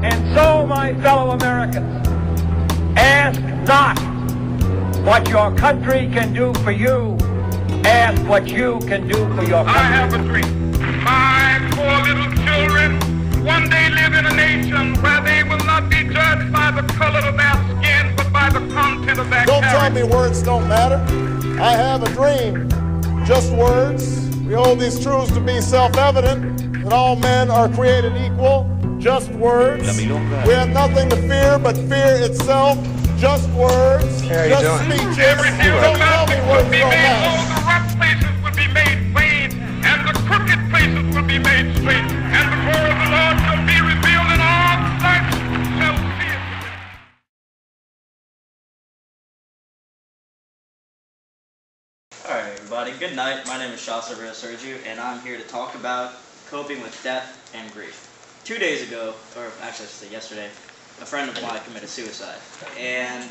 And so, my fellow Americans, ask not what your country can do for you. Ask what you can do for your country. I have a dream. My poor little children one day live in a nation where they will not be judged by the color of their skin, but by the content of their Don't character. tell me words don't matter. I have a dream. Just words. We hold these truths to be self-evident, that all men are created equal. Just words. We have nothing to fear but fear itself. Just words. Just speeches. Don't tell me words don't matter. All the rough places will be made plain, and the crooked places will be made straight, and the glory of the Lord shall be revealed, and all sight shall see it. Alright everybody, good night. My name is Shasa Sergiu, and I'm here to talk about coping with death and grief. 2 days ago, or actually I should say yesterday, a friend of mine committed suicide. And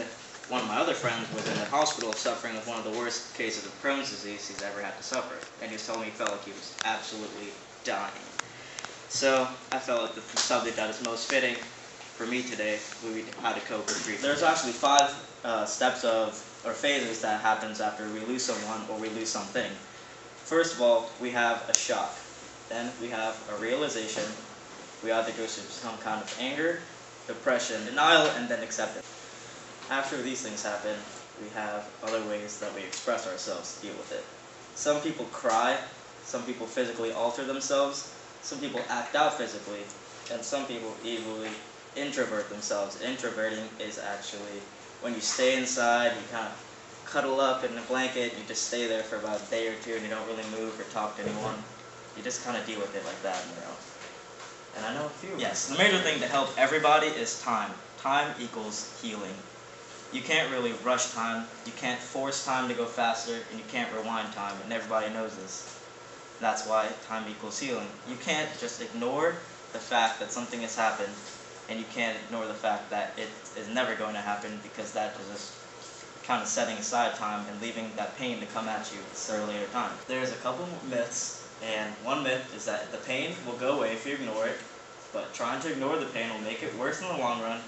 one of my other friends was in the hospital suffering with one of the worst cases of Crohn's disease he's ever had to suffer. And he was telling me he felt like he was absolutely dying. So I felt like the subject that is most fitting for me today would be how to cope with grief. There's actually 5 steps or phases that happens after we lose someone or we lose something. First of all, we have a shock. Then we have a realization. We either go through some kind of anger, depression, denial, and then acceptance. After these things happen, we have other ways that we express ourselves to deal with it. Some people cry, some people physically alter themselves, some people act out physically, and some people evilly introvert themselves. Introverting is actually when you stay inside, you kind of cuddle up in a blanket, you just stay there for about a day or two and you don't really move or talk to anyone. You just kind of deal with it like that on your own. And I know a few. Yes, the major thing to help everybody is time. Time equals healing. You can't really rush time, you can't force time to go faster, and you can't rewind time, and everybody knows this. That's why time equals healing. You can't just ignore the fact that something has happened, and you can't ignore the fact that it is never going to happen, because that is just kind of setting aside time and leaving that pain to come at you at a later time. There's a couple myths. And one myth is that the pain will go away if you ignore it, but trying to ignore the pain will make it worse in the long run,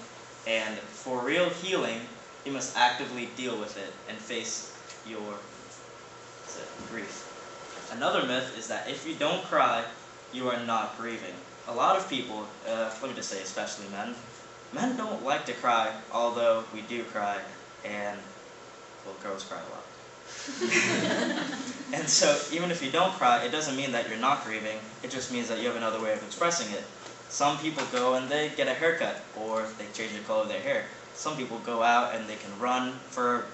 and for real healing, you must actively deal with it and face your grief. Another myth is that if you don't cry, you are not grieving. A lot of people, let me just say especially men don't like to cry, although we do cry, and, well, girls cry a lot. And so, even if you don't cry, it doesn't mean that you're not grieving, it just means that you have another way of expressing it. Some people go and they get a haircut, or they change the color of their hair. Some people go out and they can run for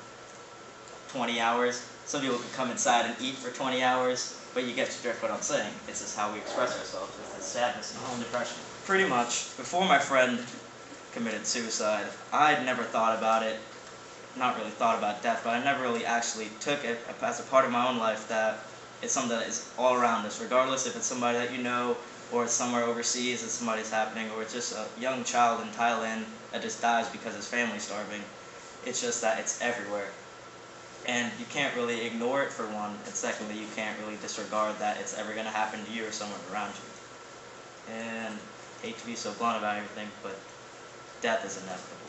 20 hours. Some people can come inside and eat for 20 hours, but you get to drift what I'm saying. It's just how we express ourselves with this sadness and depression. Pretty much, before my friend committed suicide, I'd never thought about it. Not really thought about death, but I never really actually took it as a part of my own life that it's something that is all around us, regardless if it's somebody that you know, or it's somewhere overseas that somebody's happening, or it's just a young child in Thailand that just dies because his family's starving. It's just that it's everywhere. And you can't really ignore it for one, and secondly, you can't really disregard that it's ever going to happen to you or someone around you. And I hate to be so blunt about everything, but death is inevitable.